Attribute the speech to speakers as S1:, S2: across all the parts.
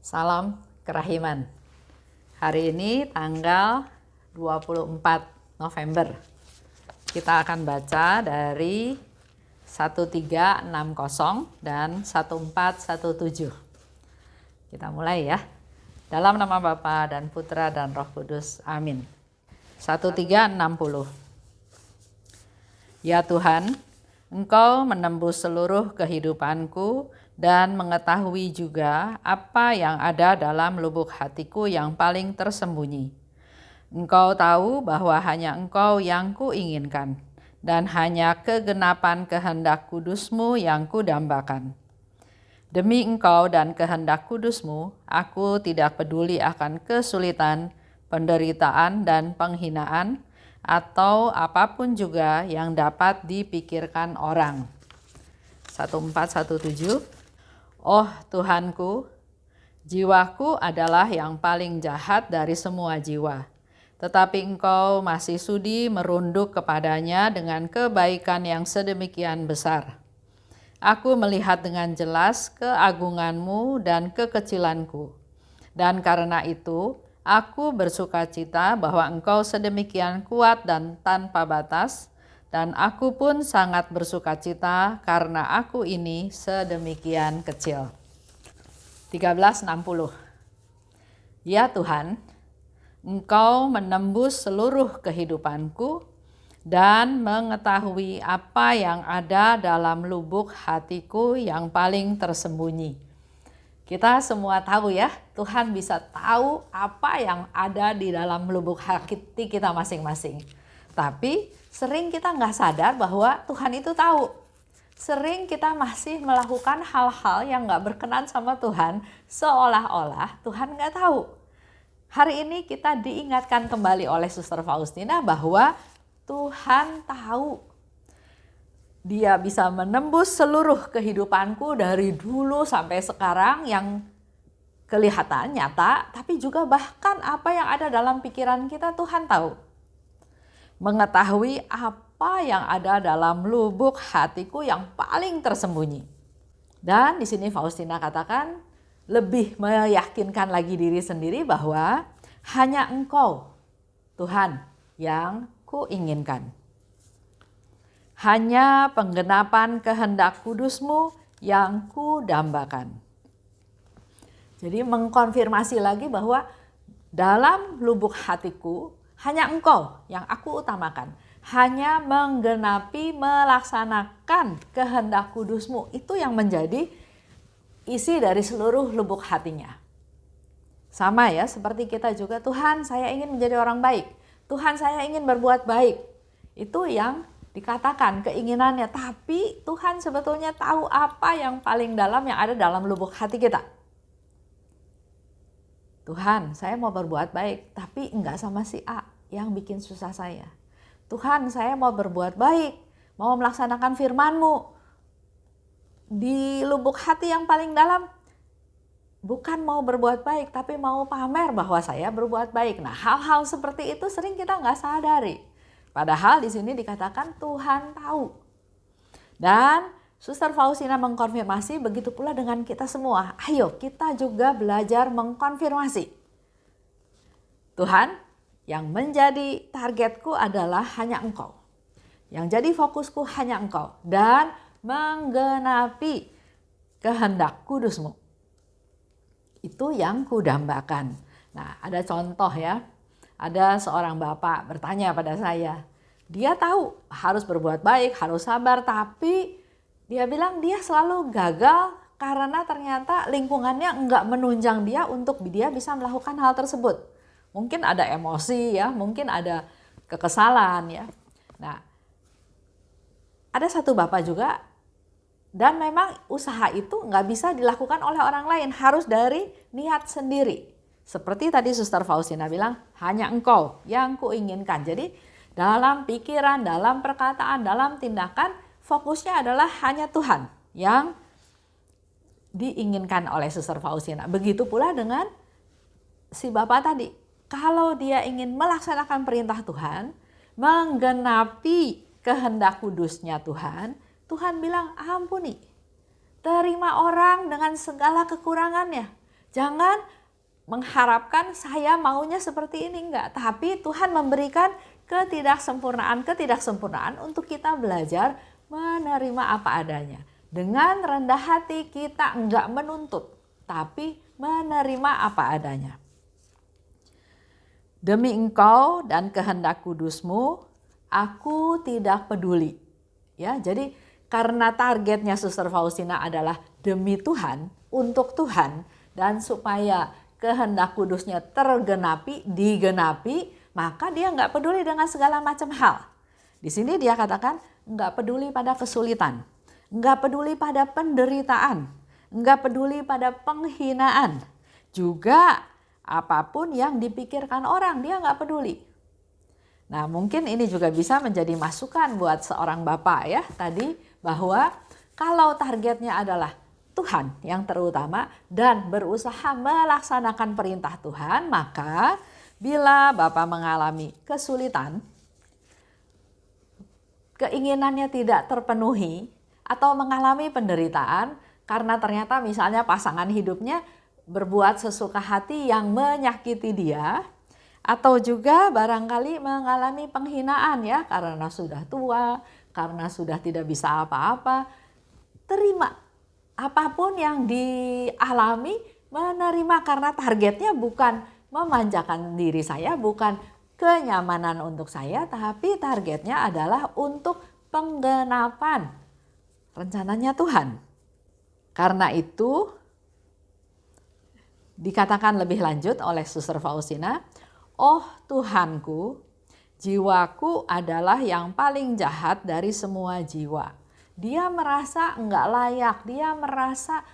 S1: Salam kerahiman. Hari ini tanggal 24 November. Kita akan baca dari 1360 dan 1417. Kita mulai ya. Dalam nama Bapa dan Putra dan Roh Kudus. Amin. 1360. Ya Tuhan, Engkau menembus seluruh kehidupanku dan mengetahui juga apa yang ada dalam lubuk hatiku yang paling tersembunyi. Engkau tahu bahwa hanya Engkau yang kuinginkan, dan hanya kegenapan kehendak kudus-Mu yang kudambakan. Demi Engkau dan kehendak kudus-Mu, aku tidak peduli akan kesulitan, penderitaan, dan penghinaan, atau apapun juga yang dapat dipikirkan orang. 1417. Oh Tuhanku, jiwaku adalah yang paling jahat dari semua jiwa. Tetapi Engkau masih sudi merunduk kepadanya dengan kebaikan yang sedemikian besar. Aku melihat dengan jelas keagungan-Mu dan kekecilanku. Dan karena itu, aku bersukacita bahwa Engkau sedemikian kuat dan tanpa batas, dan aku pun sangat bersukacita karena aku ini sedemikian kecil. 1360. Ya Tuhan, Engkau menembus seluruh kehidupanku dan mengetahui apa yang ada dalam lubuk hatiku yang paling tersembunyi. Kita semua tahu ya, Tuhan bisa tahu apa yang ada di dalam lubuk hati kita masing-masing. Tapi sering kita nggak sadar bahwa Tuhan itu tahu. Sering kita masih melakukan hal-hal yang nggak berkenan sama Tuhan, seolah-olah Tuhan nggak tahu. Hari ini kita diingatkan kembali oleh Suster Faustina bahwa Tuhan tahu. Dia bisa menembus seluruh kehidupanku dari dulu sampai sekarang yang kelihatan nyata, tapi juga bahkan apa yang ada dalam pikiran kita Tuhan tahu. Mengetahui apa yang ada dalam lubuk hatiku yang paling tersembunyi. Dan di sini Faustina katakan lebih meyakinkan lagi diri sendiri bahwa hanya Engkau, Tuhan, yang kuinginkan. Hanya penggenapan kehendak kudus-Mu yang kudambakan. Jadi mengkonfirmasi lagi bahwa dalam lubuk hatiku hanya Engkau yang aku utamakan. Hanya menggenapi, melaksanakan kehendak kudus-Mu. Itu yang menjadi isi dari seluruh lubuk hatinya. Sama ya, seperti kita juga, Tuhan saya ingin menjadi orang baik. Tuhan saya ingin berbuat baik. Itu yang dikatakan keinginannya, tapi Tuhan sebetulnya tahu apa yang paling dalam yang ada dalam lubuk hati kita. Tuhan, saya mau berbuat baik, tapi enggak sama si A yang bikin susah saya. Tuhan, saya mau berbuat baik, mau melaksanakan firman-Mu. Di lubuk hati yang paling dalam, bukan mau berbuat baik, tapi mau pamer bahwa saya berbuat baik. Nah, hal-hal seperti itu sering kita enggak sadari. Padahal di sini dikatakan Tuhan tahu. Dan Suster Faustina mengkonfirmasi, begitu pula dengan kita semua. Ayo kita juga belajar mengkonfirmasi. Tuhan, yang menjadi targetku adalah hanya Engkau. Yang jadi fokusku hanya Engkau. Dan menggenapi kehendak kudus-Mu. Itu yang kudambakan. Nah, ada contoh ya. Ada seorang bapak bertanya pada saya. Dia tahu harus berbuat baik, harus sabar, tapi dia bilang dia selalu gagal karena ternyata lingkungannya enggak menunjang dia untuk dia bisa melakukan hal tersebut. Mungkin ada emosi ya, mungkin ada kekesalan ya. Nah, ada satu bapak juga dan memang usaha itu enggak bisa dilakukan oleh orang lain, harus dari niat sendiri. Seperti tadi Suster Faustina bilang, hanya Engkau yang kuinginkan. Jadi dalam pikiran, dalam perkataan, dalam tindakan, fokusnya adalah hanya Tuhan yang diinginkan oleh Suster Faustina. Begitu pula dengan si bapak tadi. Kalau dia ingin melaksanakan perintah Tuhan, menggenapi kehendak kudusnya Tuhan, Tuhan bilang ampuni. Terima orang dengan segala kekurangannya. Jangan mengharapkan saya maunya seperti ini, enggak. Tapi Tuhan memberikan ketidaksempurnaan untuk kita belajar menerima apa adanya. Dengan rendah hati kita enggak menuntut, tapi menerima apa adanya. Demi Engkau dan kehendak kudus-Mu, aku tidak peduli. Ya, jadi karena targetnya Suster Faustina adalah demi Tuhan, untuk Tuhan, dan supaya kehendak kudusnya digenapi, maka dia enggak peduli dengan segala macam hal. Di sini dia katakan enggak peduli pada kesulitan, enggak peduli pada penderitaan, enggak peduli pada penghinaan. Juga apapun yang dipikirkan orang, dia enggak peduli. Nah, mungkin ini juga bisa menjadi masukan buat seorang bapak ya tadi, bahwa kalau targetnya adalah Tuhan yang terutama dan berusaha melaksanakan perintah Tuhan, maka bila bapak mengalami kesulitan, keinginannya tidak terpenuhi atau mengalami penderitaan karena ternyata misalnya pasangan hidupnya berbuat sesuka hati yang menyakiti dia, atau juga barangkali mengalami penghinaan ya karena sudah tua, karena sudah tidak bisa apa-apa. Terima apapun yang dialami, menerima karena targetnya bukan memanjakan diri saya, bukan kenyamanan untuk saya, tapi targetnya adalah untuk penggenapan rencananya Tuhan. Karena itu dikatakan lebih lanjut oleh Suster Faustina, oh Tuhanku, jiwaku adalah yang paling jahat dari semua jiwa. Dia merasa enggak layak, dia merasa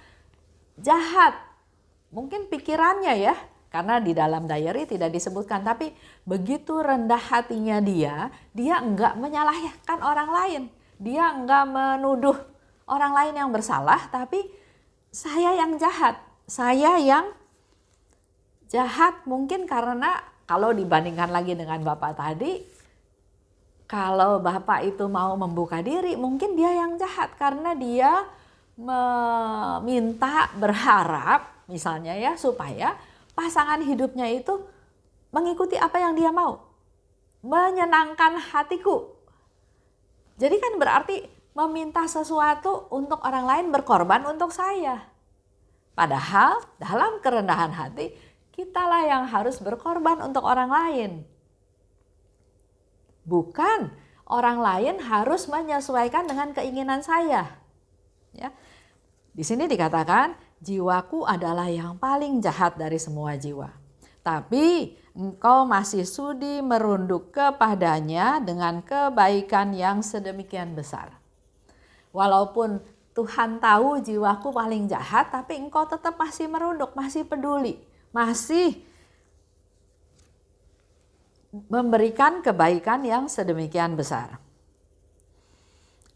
S1: jahat. Mungkin pikirannya ya, karena di dalam diary tidak disebutkan, tapi begitu rendah hatinya dia enggak menyalahkan orang lain. Dia enggak menuduh orang lain yang bersalah, tapi saya yang jahat. Saya yang jahat mungkin karena kalau dibandingkan lagi dengan Bapak tadi, kalau Bapak itu mau membuka diri, mungkin dia yang jahat karena dia meminta, berharap misalnya ya, supaya pasangan hidupnya itu mengikuti apa yang dia mau, menyenangkan hatiku. Jadi kan berarti meminta sesuatu untuk orang lain, berkorban untuk saya. Padahal dalam kerendahan hati, kitalah yang harus berkorban untuk orang lain. Bukan orang lain harus menyesuaikan dengan keinginan saya. Ya. Di sini dikatakan, jiwaku adalah yang paling jahat dari semua jiwa. Tapi engkau masih sudi merunduk kepadanya dengan kebaikan yang sedemikian besar. Walaupun Tuhan tahu jiwaku paling jahat, tapi engkau tetap masih merunduk, masih peduli, masih memberikan kebaikan yang sedemikian besar.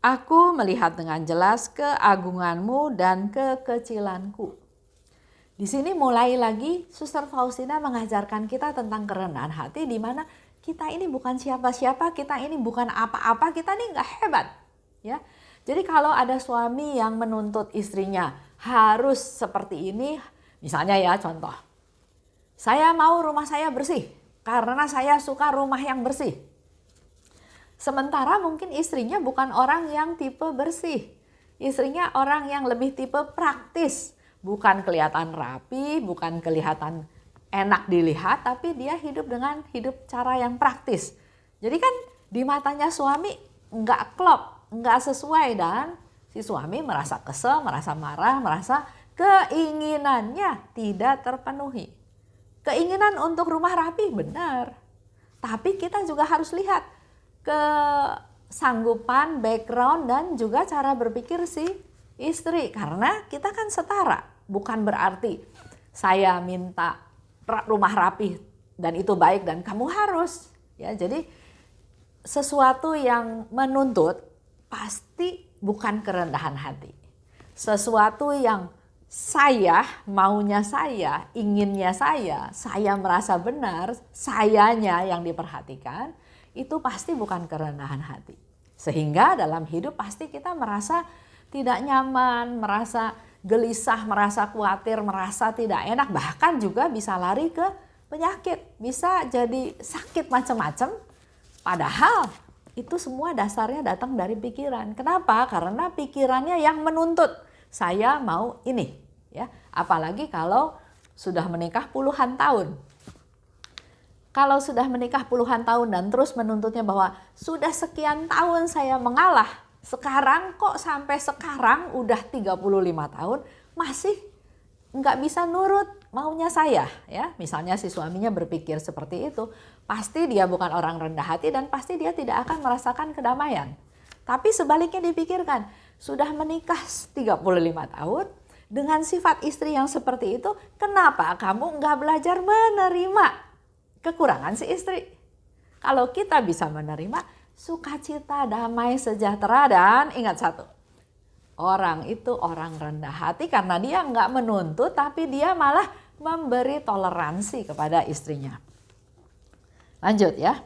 S1: Aku melihat dengan jelas keagunganmu dan kekecilanku. Di sini mulai lagi Suster Faustina mengajarkan kita tentang kerendahan hati, di mana kita ini bukan siapa-siapa, kita ini bukan apa-apa, kita ini nggak hebat. Ya, jadi kalau ada suami yang menuntut istrinya harus seperti ini, misalnya ya contoh, saya mau rumah saya bersih karena saya suka rumah yang bersih. Sementara mungkin istrinya bukan orang yang tipe bersih. Istrinya orang yang lebih tipe praktis. Bukan kelihatan rapi, bukan kelihatan enak dilihat, tapi dia hidup dengan cara yang praktis. Jadi kan di matanya suami nggak klop, nggak sesuai, dan si suami merasa kesel, merasa marah, merasa keinginannya tidak terpenuhi. Keinginan untuk rumah rapi benar, tapi kita juga harus lihat kesanggupan, background, dan juga cara berpikir si istri. Karena kita kan setara, bukan berarti saya minta rumah rapi dan itu baik dan kamu harus. Ya, jadi sesuatu yang menuntut pasti bukan kerendahan hati. Sesuatu yang maunya saya, inginnya saya merasa benar, sayanya yang diperhatikan, itu pasti bukan kerendahan hati. Sehingga dalam hidup pasti kita merasa tidak nyaman, merasa gelisah, merasa khawatir, merasa tidak enak, bahkan juga bisa lari ke penyakit, bisa jadi sakit macam-macam. Padahal itu semua dasarnya datang dari pikiran. Kenapa? Karena pikirannya yang menuntut saya mau ini, ya. Apalagi kalau sudah menikah puluhan tahun. Kalau sudah menikah puluhan tahun dan terus menuntutnya bahwa sudah sekian tahun saya mengalah, sekarang kok sampai sekarang udah 35 tahun masih nggak bisa nurut maunya saya, ya. Misalnya si suaminya berpikir seperti itu, pasti dia bukan orang rendah hati dan pasti dia tidak akan merasakan kedamaian. Tapi sebaliknya dipikirkan, sudah menikah 35 tahun dengan sifat istri yang seperti itu, kenapa kamu nggak belajar menerima kekurangan si istri? Kalau kita bisa menerima, sukacita, damai, sejahtera, dan ingat satu, orang itu orang rendah hati karena dia nggak menuntut, tapi dia malah memberi toleransi kepada istrinya. Lanjut ya.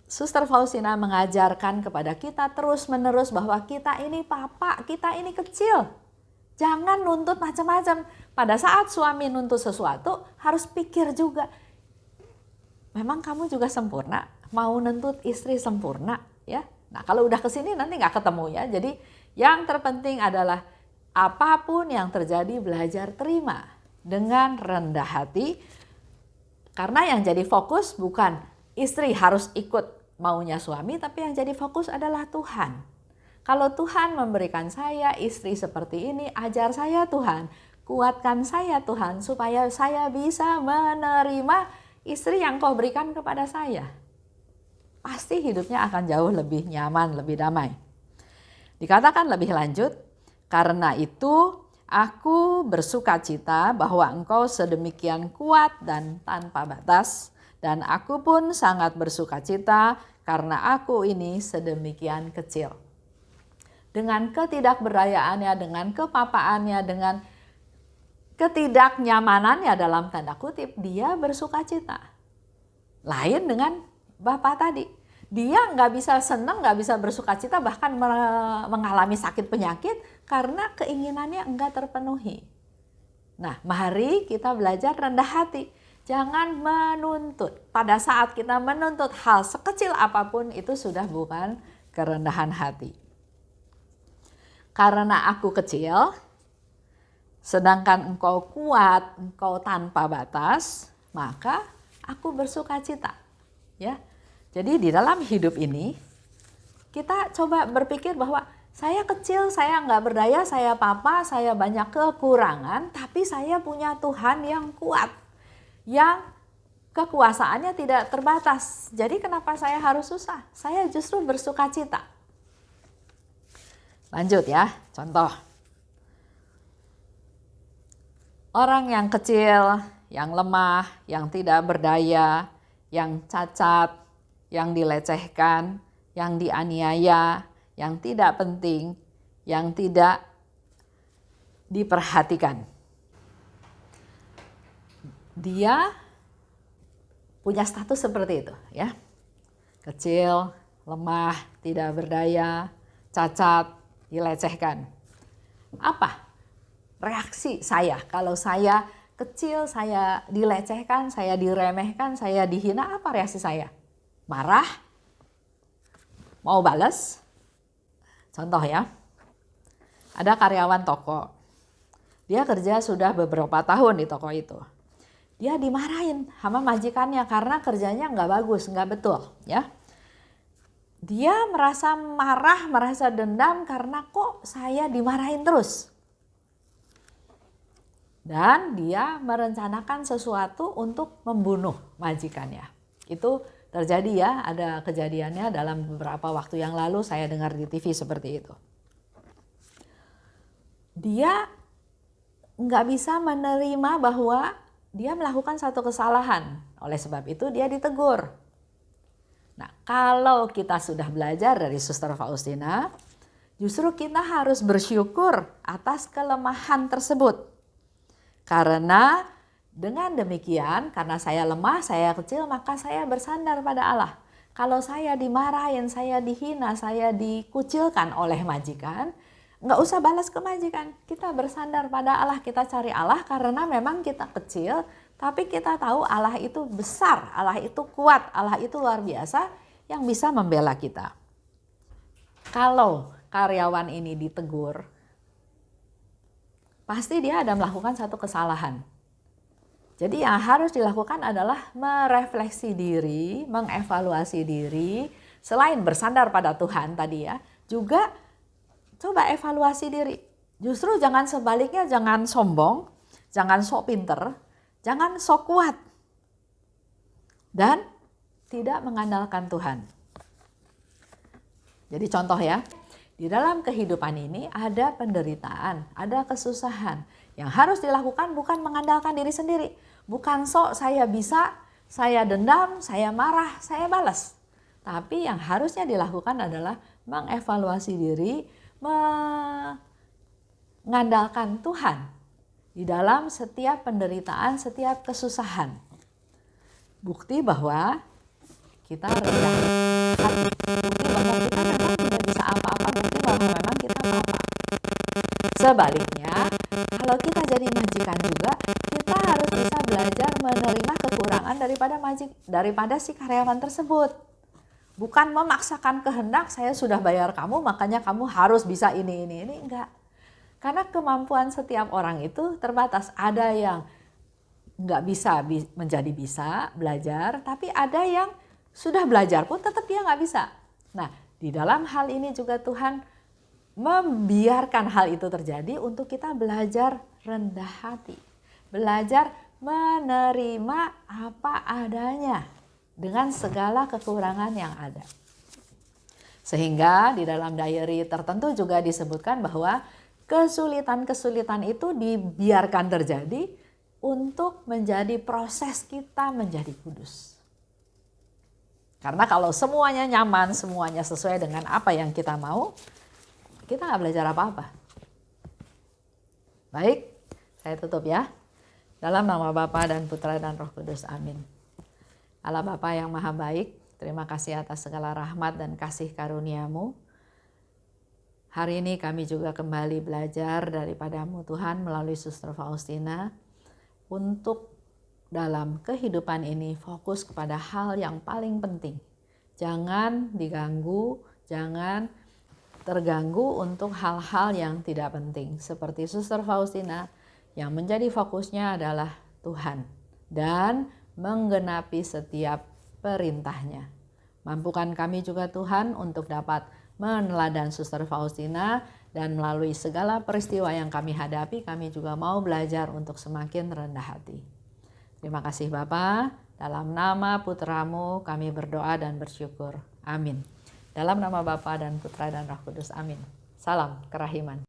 S1: Suster Faustina mengajarkan kepada kita terus-menerus bahwa kita ini papa, kita ini kecil. Jangan nuntut macam-macam. Pada saat suami nuntut sesuatu, harus pikir juga, memang kamu juga sempurna, mau nuntut istri sempurna, ya. Nah, kalau udah kesini nanti nggak ketemu ya. Jadi yang terpenting adalah apapun yang terjadi belajar terima dengan rendah hati. Karena yang jadi fokus bukan istri harus ikut maunya suami, tapi yang jadi fokus adalah Tuhan. Kalau Tuhan memberikan saya istri seperti ini, ajar saya Tuhan, kuatkan saya Tuhan supaya saya bisa menerima istri yang Kau berikan kepada saya. Pasti hidupnya akan jauh lebih nyaman, lebih damai. Dikatakan lebih lanjut, karena itu aku bersukacita bahwa Engkau sedemikian kuat dan tanpa batas, dan aku pun sangat bersukacita karena aku ini sedemikian kecil. Dengan ketidakberdayaannya, dengan kepapaannya, dengan ketidaknyamanannya dalam tanda kutip, dia bersukacita. Lain dengan Bapak tadi. Dia nggak bisa senang, nggak bisa bersukacita, bahkan mengalami sakit penyakit karena keinginannya enggak terpenuhi. Nah, mari kita belajar rendah hati. Jangan menuntut. Pada saat kita menuntut hal sekecil apapun, itu sudah bukan kerendahan hati. Karena aku kecil, sedangkan engkau kuat, engkau tanpa batas, maka aku bersukacita. Ya, jadi di dalam hidup ini kita coba berpikir bahwa saya kecil, saya nggak berdaya, saya papa, saya banyak kekurangan, tapi saya punya Tuhan yang kuat, yang kekuasaannya tidak terbatas. Jadi kenapa saya harus susah? Saya justru bersukacita. Lanjut ya, contoh. Orang yang kecil, yang lemah, yang tidak berdaya, yang cacat, yang dilecehkan, yang dianiaya, yang tidak penting, yang tidak diperhatikan. Dia punya status seperti itu, ya. Kecil, lemah, tidak berdaya, cacat, dilecehkan. Apa reaksi saya kalau saya kecil, saya dilecehkan, saya diremehkan, saya dihina? Apa reaksi saya? Marah? Mau balas? Contoh ya, ada karyawan toko. Dia kerja sudah beberapa tahun di toko itu. Dia dimarahin sama majikannya karena kerjanya nggak bagus, nggak betul, ya. Dia merasa marah, merasa dendam karena kok saya dimarahin terus. Dan dia merencanakan sesuatu untuk membunuh majikannya. Itu terjadi ya, ada kejadiannya dalam beberapa waktu yang lalu, saya dengar di TV seperti itu. Dia nggak bisa menerima bahwa dia melakukan satu kesalahan. Oleh sebab itu dia ditegur. Nah, kalau kita sudah belajar dari Suster Faustina, justru kita harus bersyukur atas kelemahan tersebut. Karena dengan demikian, karena saya lemah, saya kecil, maka saya bersandar pada Allah. Kalau saya dimarahin, saya dihina, saya dikucilkan oleh majikan, Nggak usah balas ke majikan, kita bersandar pada Allah, kita cari Allah karena memang kita kecil, tapi kita tahu Allah itu besar, Allah itu kuat, Allah itu luar biasa yang bisa membela kita. Kalau karyawan ini ditegur, pasti dia ada melakukan satu kesalahan. Jadi yang harus dilakukan adalah merefleksi diri, mengevaluasi diri, selain bersandar pada Tuhan tadi ya, juga coba evaluasi diri. Justru jangan sebaliknya, jangan sombong, jangan sok pinter, jangan sok kuat. Dan tidak mengandalkan Tuhan. Jadi contoh ya, di dalam kehidupan ini ada penderitaan, ada kesusahan. Yang harus dilakukan bukan mengandalkan diri sendiri. Bukan sok saya bisa, saya dendam, saya marah, saya balas. Tapi yang harusnya dilakukan adalah mengevaluasi diri, mengandalkan Tuhan di dalam setiap penderitaan, setiap kesusahan. Bukti bahwa kita rendah hati, bukti bahwa kita memang tidak bisa apa-apa, bukti bahwa memang kita apa-apa. Sebaliknya, kalau kita jadi majikan juga, kita harus bisa belajar menerima kekurangan daripada si karyawan tersebut. Bukan memaksakan kehendak, saya sudah bayar kamu, makanya kamu harus bisa ini, enggak. Karena kemampuan setiap orang itu terbatas. Ada yang enggak bisa menjadi bisa belajar, tapi ada yang sudah belajar pun tetap dia enggak bisa. Nah, di dalam hal ini juga Tuhan membiarkan hal itu terjadi untuk kita belajar rendah hati. Belajar menerima apa adanya dengan segala kekurangan yang ada. Sehingga di dalam diary tertentu juga disebutkan bahwa kesulitan-kesulitan itu dibiarkan terjadi untuk menjadi proses kita menjadi kudus. Karena kalau semuanya nyaman, semuanya sesuai dengan apa yang kita mau, kita nggak belajar apa-apa. Baik, saya tutup ya. Dalam nama Bapa dan Putra dan Roh Kudus, amin. Allah Bapa yang Maha Baik, terima kasih atas segala rahmat dan kasih karunia-Mu. Hari ini kami juga kembali belajar daripada-Mu Tuhan melalui Suster Faustina untuk dalam kehidupan ini fokus kepada hal yang paling penting. Jangan diganggu, jangan terganggu untuk hal-hal yang tidak penting. Seperti Suster Faustina yang menjadi fokusnya adalah Tuhan dan menggenapi setiap perintahnya. Mampukan kami juga Tuhan untuk dapat meneladan Suster Faustina dan melalui segala peristiwa yang kami hadapi, kami juga mau belajar untuk semakin rendah hati. Terima kasih Bapa, dalam nama Putra-Mu kami berdoa dan bersyukur. Amin. Dalam nama Bapa dan Putra dan Roh Kudus, amin. Salam kerahiman.